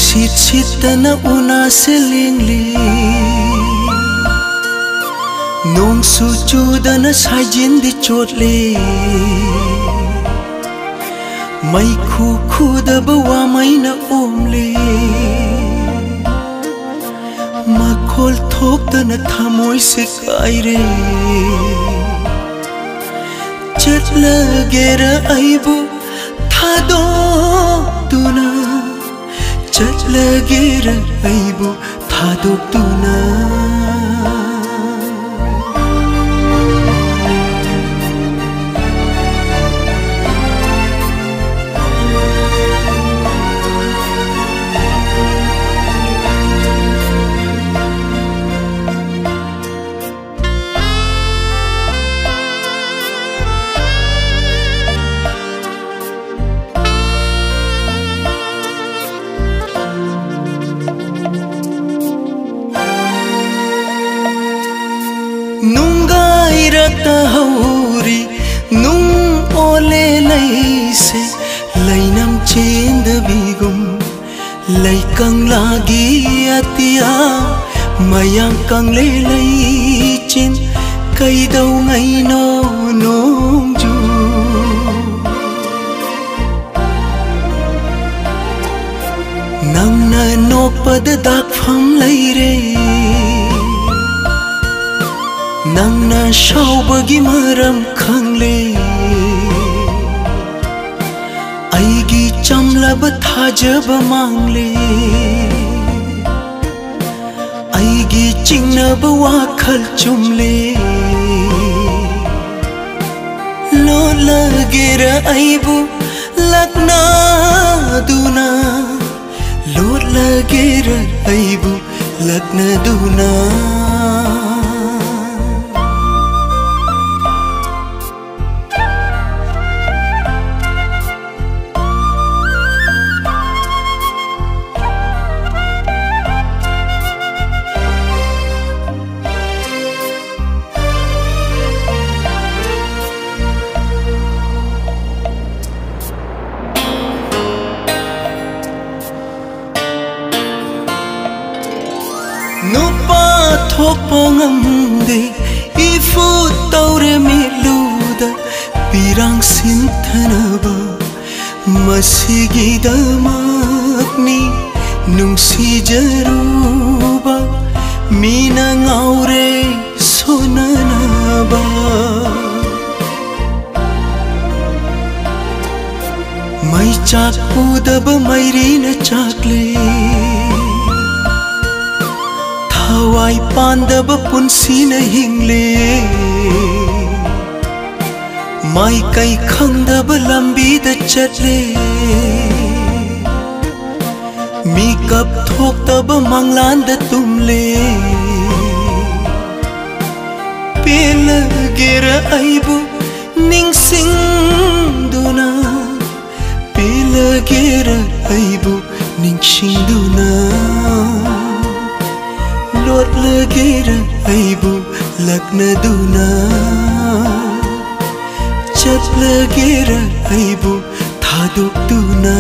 Sit-sitana una silingli Nung sujudana sajin di chotle May kukuda bawa may na omle Makol thokda na thamoy se kaire Chat lagera aibu thado tuna Chat lagera aibu thadok tuna Tahuri nung ole lay se lainam chend bigum lay kang lagi atia mayang kang lay chin kay daw ngay no nong ju nang nanok padadak pham lay re Nang na shaw bagi maram khangle Aigi chamla batha jab mangle Aigi chingna bawa khal chumle Lo lagera aibu lakna duna Lo lagera aibu lakna duna Nupa thokpa ngamde ifu taure miluda pirang sinthanaba masigidamakni nungsi jaruba mina ngaure sonanaba mai chak udaba mairina chakle Hawai pandab punsi na hingle Mai kai khangdab lambi da chatle Mi kap thok tab manglan da tumle Pel gera aibu ning sing duna Pel gera aibu ning sing duna Lot lagera aibu lakna duna Chat lagera aibu thadok duna